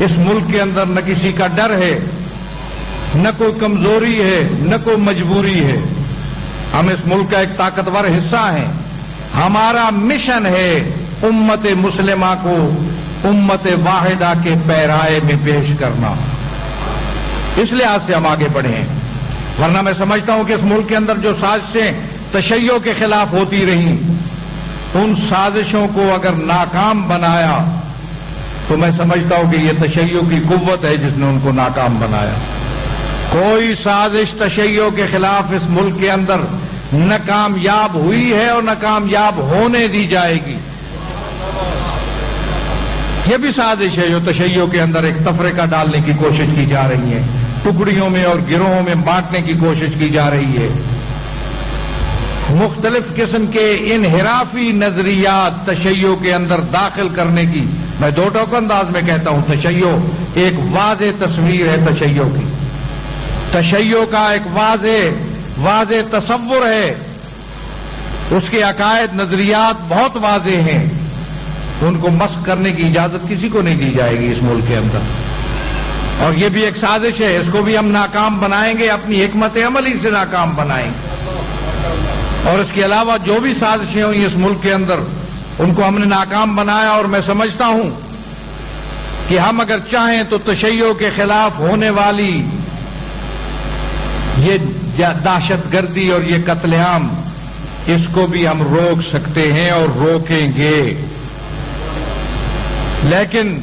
اس ملک کے اندر نہ کسی کا ڈر ہے، نہ کوئی کمزوری ہے، نہ کوئی مجبوری ہے۔ ہم اس ملک کا ایک طاقتور حصہ ہیں۔ ہمارا مشن ہے امت مسلمہ کو امت واحدہ کے پیرائے میں پیش کرنا۔ اس لحاظ سے ہم آگے بڑھے ہیں، ورنہ میں سمجھتا ہوں کہ اس ملک کے اندر جو سازشیں تشیع کے خلاف ہوتی رہیں، ان سازشوں کو اگر ناکام بنایا تو میں سمجھتا ہوں کہ یہ تشیع کی قوت ہے جس نے ان کو ناکام بنایا۔ کوئی سازش تشیع کے خلاف اس ملک کے اندر نہ کامیاب ہوئی ہے اور نہ کامیاب ہونے دی جائے گی۔ یہ بھی سازش ہے جو تشیع کے اندر ایک تفرقہ ڈالنے کی کوشش کی جا رہی ہے، ٹکڑیوں میں اور گروہوں میں بانٹنے کی کوشش کی جا رہی ہے۔ مختلف قسم کے انحرافی نظریات تشیع کے اندر داخل کرنے کی، میں دو ٹوک انداز میں کہتا ہوں، تشیع ایک واضح تصویر ہے تشیع کی، تشیع کا ایک واضح تصور ہے، اس کے عقائد نظریات بہت واضح ہیں، ان کو مسخ کرنے کی اجازت کسی کو نہیں دی جائے گی اس ملک کے اندر۔ اور یہ بھی ایک سازش ہے، اس کو بھی ہم ناکام بنائیں گے، اپنی حکمت عملی سے ناکام بنائیں گے۔ اور اس کے علاوہ جو بھی سازشیں ہوئی اس ملک کے اندر، ان کو ہم نے ناکام بنایا، اور میں سمجھتا ہوں کہ ہم اگر چاہیں تو تشیع کے خلاف ہونے والی یہ دہشت گردی اور یہ قتل عام، اس کو بھی ہم روک سکتے ہیں اور روکیں گے، لیکن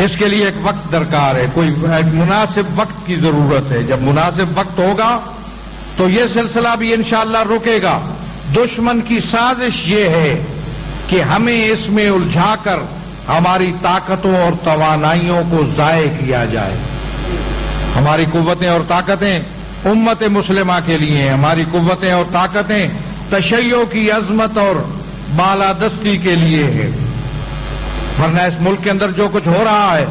اس کے لیے ایک وقت درکار ہے، کوئی ایک مناسب وقت کی ضرورت ہے۔ جب مناسب وقت ہوگا تو یہ سلسلہ بھی انشاءاللہ رکے گا۔ دشمن کی سازش یہ ہے کہ ہمیں اس میں الجھا کر ہماری طاقتوں اور توانائیوں کو ضائع کیا جائے۔ ہماری قوتیں اور طاقتیں امت مسلمہ کے لیے ہیں، ہماری قوتیں اور طاقتیں تشیع کی عظمت اور بالادستی کے لیے ہیں، ورنہ اس ملک کے اندر جو کچھ ہو رہا ہے،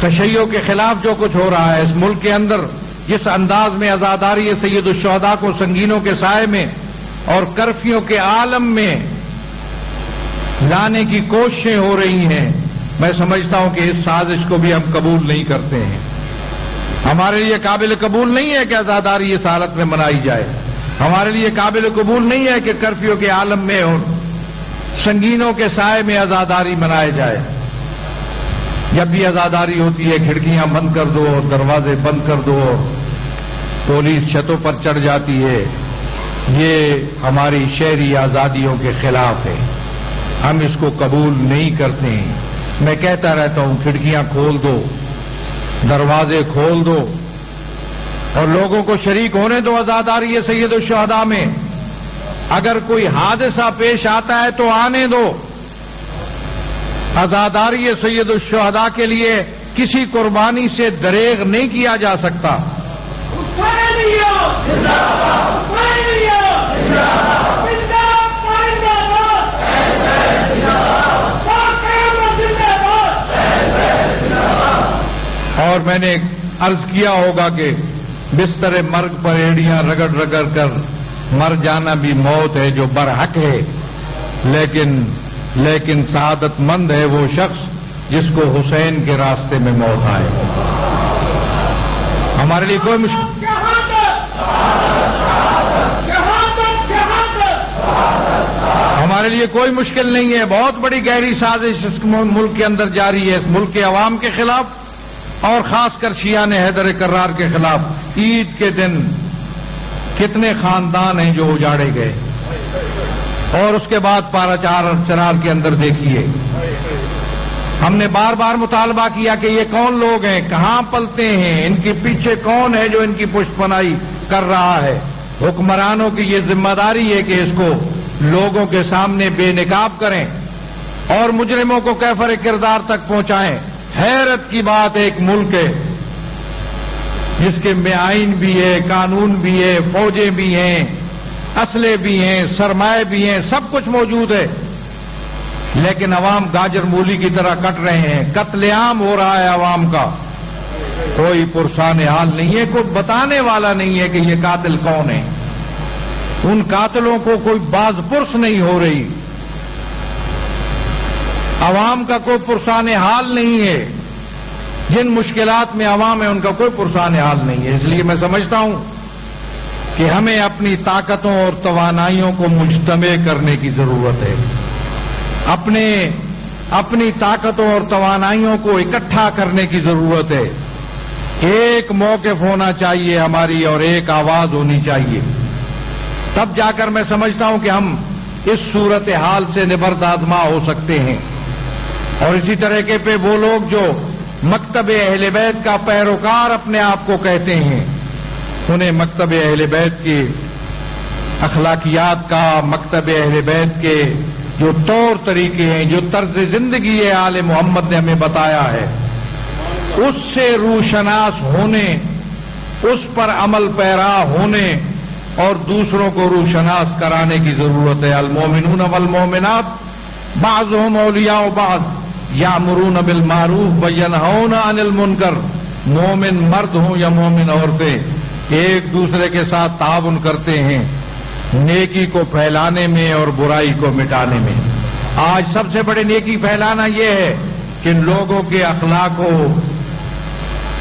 تشیع کے خلاف جو کچھ ہو رہا ہے اس ملک کے اندر، جس انداز میں عزاداری سید الشہداء کو سنگینوں کے سائے میں اور کرفیوں کے عالم میں لانے کی کوششیں ہو رہی ہیں، میں سمجھتا ہوں کہ اس سازش کو بھی ہم قبول نہیں کرتے ہیں۔ ہمارے لیے قابل قبول نہیں ہے کہ عزاداری اس حالت میں منائی جائے، ہمارے لیے قابل قبول نہیں ہے کہ کرفیوں کے عالم میں اور سنگینوں کے سائے میں عزاداری منائے جائے۔ جب بھی عزاداری ہوتی ہے کھڑکیاں بند کر دو اور دروازے بند کر دو، پولیس چھتوں پر چڑھ جاتی ہے، یہ ہماری شہری آزادیوں کے خلاف ہے، ہم اس کو قبول نہیں کرتے ہیں۔ میں کہتا رہتا ہوں کھڑکیاں کھول دو، دروازے کھول دو اور لوگوں کو شریک ہونے دو عزاداری سید الشہداء میں۔ اگر کوئی حادثہ پیش آتا ہے تو آنے دو، عزاداری سید الشہداء کے لیے کسی قربانی سے دریغ نہیں کیا جا سکتا۔ اور میں نے عرض کیا ہوگا کہ بستر مرگ پر ایڑیاں رگڑ رگڑ کر مر جانا بھی موت ہے جو برحق ہے، لیکن سعادت مند ہے وہ شخص جس کو حسین کے راستے میں موت آئے۔ ہمارے لیے کوئی ہمارے لیے کوئی مشکل نہیں ہے۔ بہت بڑی گہری سازش اس ملک کے اندر جاری ہے، اس ملک کے عوام کے خلاف اور خاص کر شیعان حیدر کرار کے خلاف۔ عید کے دن کتنے خاندان ہیں جو اجاڑے گئے، اور اس کے بعد پارا چنار کے اندر دیکھیے، ہم نے بار بار مطالبہ کیا کہ یہ کون لوگ ہیں، کہاں پلتے ہیں، ان کے پیچھے کون ہے جو ان کی پشت پناہی کر رہا ہے۔ حکمرانوں کی یہ ذمہ داری ہے کہ اس کو لوگوں کے سامنے بے نقاب کریں اور مجرموں کو کیفر کردار تک پہنچائیں۔ حیرت کی بات، ایک ملک ہے جس کے میں آئین بھی ہے، قانون بھی ہے، فوجیں بھی ہیں، اسلحے بھی ہیں، سرمایہ بھی ہیں، سب کچھ موجود ہے، لیکن عوام گاجر مولی کی طرح کٹ رہے ہیں، قتل عام ہو رہا ہے عوام کا، کوئی پرسان حال نہیں ہے، کوئی بتانے والا نہیں ہے کہ یہ قاتل کون ہے، ان قاتلوں کو کوئی باز پرس نہیں ہو رہی۔ عوام کا کوئی پرسان حال نہیں ہے، جن مشکلات میں عوام ہے ان کا کوئی پرسان حال نہیں ہے۔ اس لیے میں سمجھتا ہوں کہ ہمیں اپنی طاقتوں اور توانائیوں کو مجتمع کرنے کی ضرورت ہے، اپنی طاقتوں اور توانائیوں کو اکٹھا کرنے کی ضرورت ہے۔ ایک موقف ہونا چاہیے ہماری اور ایک آواز ہونی چاہیے، تب جا کر میں سمجھتا ہوں کہ ہم اس صورتحال سے نبرد آزما ہو سکتے ہیں۔ اور اسی طریقے پہ وہ لوگ جو مکتب اہل بیت کا پیروکار اپنے آپ کو کہتے ہیں، انہیں مکتب اہل بیت کی اخلاقیات کا، مکتب اہل بیت کے جو طور طریقے ہیں، جو طرز زندگی ہے آل محمد نے ہمیں بتایا ہے، اس سے روشناس ہونے، اس پر عمل پیرا ہونے اور دوسروں کو روشناس کرانے کی ضرورت ہے۔ المومنون والمومنات بعضهم اولیاء بعض یامرون بالمعروف وینہون عن المنکر۔ مومن مرد ہوں یا مومن عورتیں ایک دوسرے کے ساتھ تعاون کرتے ہیں نیکی کو پھیلانے میں اور برائی کو مٹانے میں۔ آج سب سے بڑی نیکی پھیلانا یہ ہے کہ لوگوں کے اخلاق کو،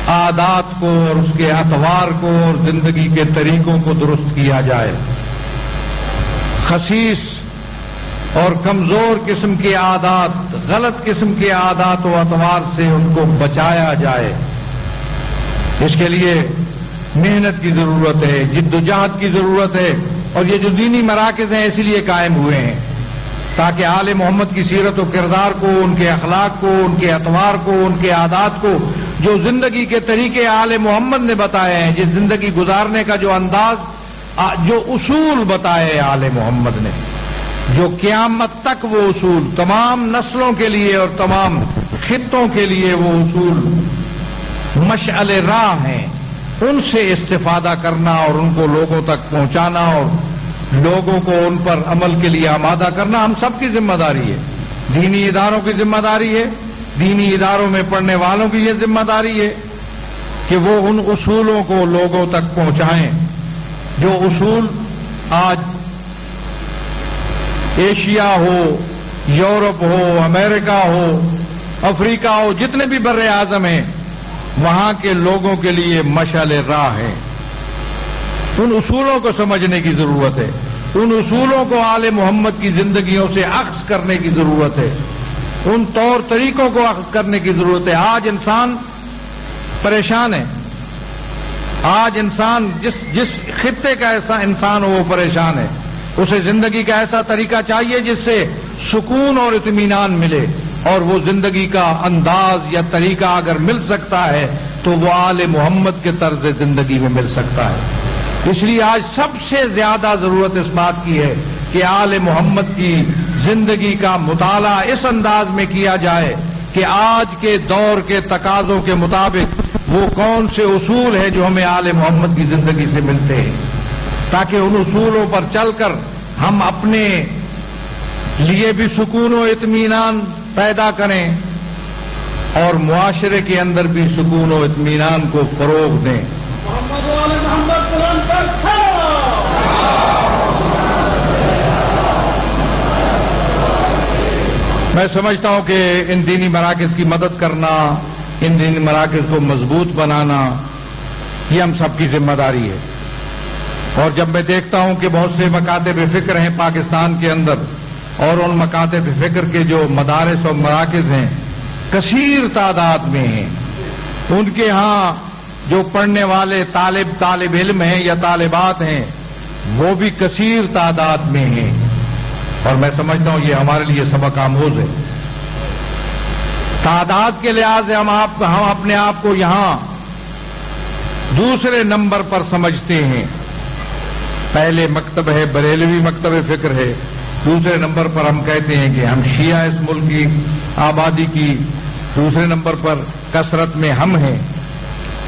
عادات کو اور اس کے اطوار کو اور زندگی کے طریقوں کو درست کیا جائے۔ خسیس اور کمزور قسم کے عادات، غلط قسم کے عادات و اطوار سے ان کو بچایا جائے۔ اس کے لیے محنت کی ضرورت ہے، جد و جہد کی ضرورت ہے، اور یہ جو دینی مراکز ہیں اسی لیے قائم ہوئے ہیں تاکہ آل محمد کی سیرت و کردار کو، ان کے اخلاق کو، ان کے اطوار کو، ان کے عادات کو، جو زندگی کے طریقے آل محمد نے بتائے ہیں، جس زندگی گزارنے کا جو انداز، جو اصول بتائے آل محمد نے، جو قیامت تک وہ اصول تمام نسلوں کے لیے اور تمام خطوں کے لیے وہ اصول مشعل راہ ہیں، ان سے استفادہ کرنا اور ان کو لوگوں تک پہنچانا اور لوگوں کو ان پر عمل کے لیے آمادہ کرنا ہم سب کی ذمہ داری ہے۔ دینی اداروں کی ذمہ داری ہے، دینی اداروں میں پڑھنے والوں کی یہ ذمہ داری ہے کہ وہ ان اصولوں کو لوگوں تک پہنچائیں جو اصول آج ایشیا ہو، یورپ ہو، امریکہ ہو، افریقہ ہو، جتنے بھی بر اعظم ہیں، وہاں کے لوگوں کے لیے مشعل راہ ہے۔ ان اصولوں کو سمجھنے کی ضرورت ہے، ان اصولوں کو آل محمد کی زندگیوں سے اخذ کرنے کی ضرورت ہے، ان طور طریقوں کو اخذ کرنے کی ضرورت ہے۔ آج انسان پریشان ہے، آج انسان جس خطے کا ایسا انسان ہو وہ پریشان ہے، اسے زندگی کا ایسا طریقہ چاہیے جس سے سکون اور اطمینان ملے، اور وہ زندگی کا انداز یا طریقہ اگر مل سکتا ہے تو وہ آل محمد کے طرز زندگی میں مل سکتا ہے۔ اس لیے آج سب سے زیادہ ضرورت اس بات کی ہے کہ آل محمد کی زندگی کا مطالعہ اس انداز میں کیا جائے کہ آج کے دور کے تقاضوں کے مطابق وہ کون سے اصول ہیں جو ہمیں آل محمد کی زندگی سے ملتے ہیں، تاکہ ان اصولوں پر چل کر ہم اپنے لیے بھی سکون و اطمینان پیدا کریں اور معاشرے کے اندر بھی سکون و اطمینان کو فروغ دیں۔ میں سمجھتا ہوں کہ ان دینی مراکز کی مدد کرنا، ان دینی مراکز کو مضبوط بنانا، یہ ہم سب کی ذمہ داری ہے۔ اور جب میں دیکھتا ہوں کہ بہت سے مکاتب فکر ہیں پاکستان کے اندر، اور ان مکاتب فکر کے جو مدارس اور مراکز ہیں کثیر تعداد میں ہیں، ان کے ہاں جو پڑھنے والے طالب علم ہیں یا طالبات ہیں وہ بھی کثیر تعداد میں ہیں، اور میں سمجھتا ہوں یہ ہمارے لیے سبق آموز ہے۔ تعداد کے لحاظ سے ہم اپنے آپ کو یہاں دوسرے نمبر پر سمجھتے ہیں۔ پہلے مکتب ہے بریلوی مکتب فکر ہے، دوسرے نمبر پر ہم کہتے ہیں کہ ہم شیعہ اس ملک کی آبادی کی، دوسرے نمبر پر کثرت میں ہم ہیں۔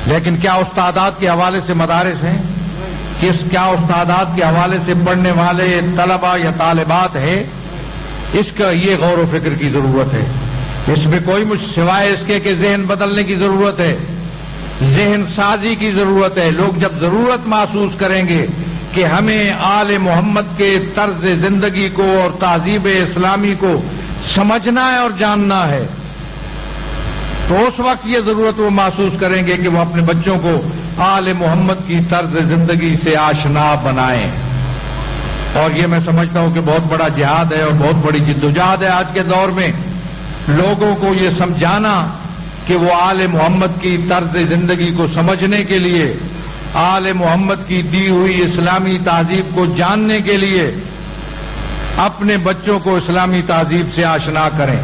لیکن کیا اس تعداد کے حوالے سے مدارس ہیں؟ کیا اس تعداد کے حوالے سے پڑھنے والے طلبہ یا طالبات ہیں؟ اس کا یہ غور و فکر کی ضرورت ہے۔ اس میں کوئی سوائے اس کے کہ ذہن بدلنے کی ضرورت ہے، ذہن سازی کی ضرورت ہے۔ لوگ جب ضرورت محسوس کریں گے کہ ہمیں آل محمد کے طرز زندگی کو اور تہذیب اسلامی کو سمجھنا ہے اور جاننا ہے، تو اس وقت یہ ضرورت وہ محسوس کریں گے کہ وہ اپنے بچوں کو آل محمد کی طرز زندگی سے آشنا بنائیں۔ اور یہ میں سمجھتا ہوں کہ بہت بڑا جہاد ہے اور بہت بڑی جدوجہد ہے آج کے دور میں، لوگوں کو یہ سمجھانا کہ وہ آل محمد کی طرز زندگی کو سمجھنے کے لیے، آل محمد کی دی ہوئی اسلامی تہذیب کو جاننے کے لیے اپنے بچوں کو اسلامی تہذیب سے آشنا کریں۔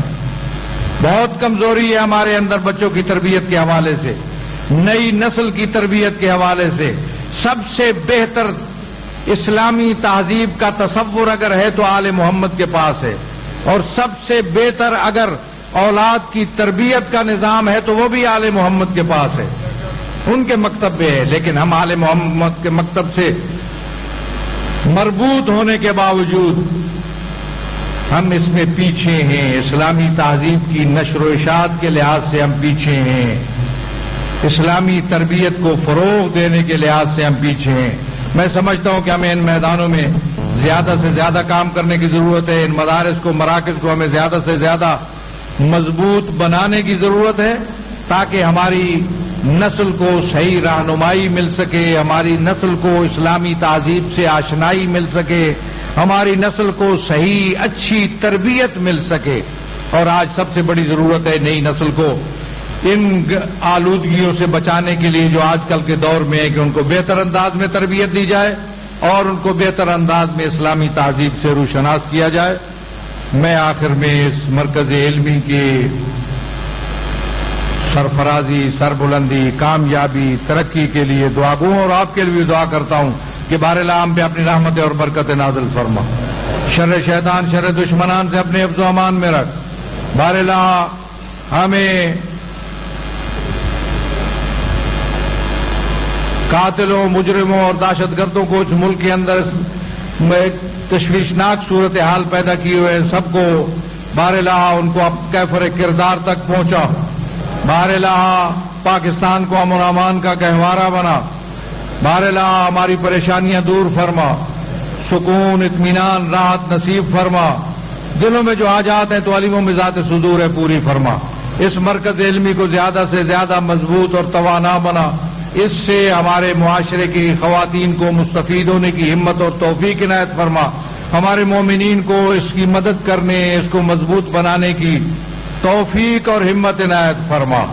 بہت کمزوری ہے ہمارے اندر بچوں کی تربیت کے حوالے سے، نئی نسل کی تربیت کے حوالے سے۔ سب سے بہتر اسلامی تہذیب کا تصور اگر ہے تو آل محمد کے پاس ہے، اور سب سے بہتر اگر اولاد کی تربیت کا نظام ہے تو وہ بھی آل محمد کے پاس ہے، ان کے مکتب میں ہے۔ لیکن ہم آل محمد کے مکتب سے مربوط ہونے کے باوجود ہم اس میں پیچھے ہیں، اسلامی تہذیب کی نشر و اشاعت کے لحاظ سے ہم پیچھے ہیں، اسلامی تربیت کو فروغ دینے کے لحاظ سے ہم پیچھے ہیں۔ میں سمجھتا ہوں کہ ہمیں ان میدانوں میں زیادہ سے زیادہ کام کرنے کی ضرورت ہے، ان مدارس کو، مراکز کو ہمیں زیادہ سے زیادہ مضبوط بنانے کی ضرورت ہے، تاکہ ہماری نسل کو صحیح رہنمائی مل سکے، ہماری نسل کو اسلامی تہذیب سے آشنائی مل سکے، ہماری نسل کو صحیح اچھی تربیت مل سکے۔ اور آج سب سے بڑی ضرورت ہے نئی نسل کو ان آلودگیوں سے بچانے کے لیے جو آج کل کے دور میں ہے کہ ان کو بہتر انداز میں تربیت دی جائے اور ان کو بہتر انداز میں اسلامی تہذیب سے روشناس کیا جائے۔ میں آخر میں اس مرکز علمی کی سرفرازی، سربلندی، کامیابی، ترقی کے لیے دعا گوں اور آپ کے لیے بھی دعا کرتا ہوں کہ بار العام پہ اپنی رحمت اور برکت نازل فرما، شر شیطان، شر دشمنان سے اپنے حفظ و امان میں رکھ۔ بار العام ہمیں قاتلوں، مجرموں اور دہشت گردوں کو اس ملک کے اندر تشویشناک صورتحال پیدا کی ہوئے سب کو بار العام ان کو کیفر کردار تک پہنچا، بار العام پاکستان کو امن و امان کا گہوارہ بنا، بار العام ہماری پریشانیاں دور فرما، سکون، اطمینان، راحت نصیب فرما، دلوں میں جو حاجات ہیں تو علیموں میں ذات صدور ہے پوری فرما۔ اس مرکز علمی کو زیادہ سے زیادہ مضبوط اور توانا بنا، اس سے ہمارے معاشرے کی خواتین کو مستفید ہونے کی ہمت اور توفیق عنایت فرما، ہمارے مومنین کو اس کی مدد کرنے، اس کو مضبوط بنانے کی توفیق اور ہمت عنایت فرما۔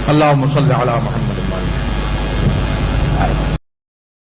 اللہم صلی علی محمد۔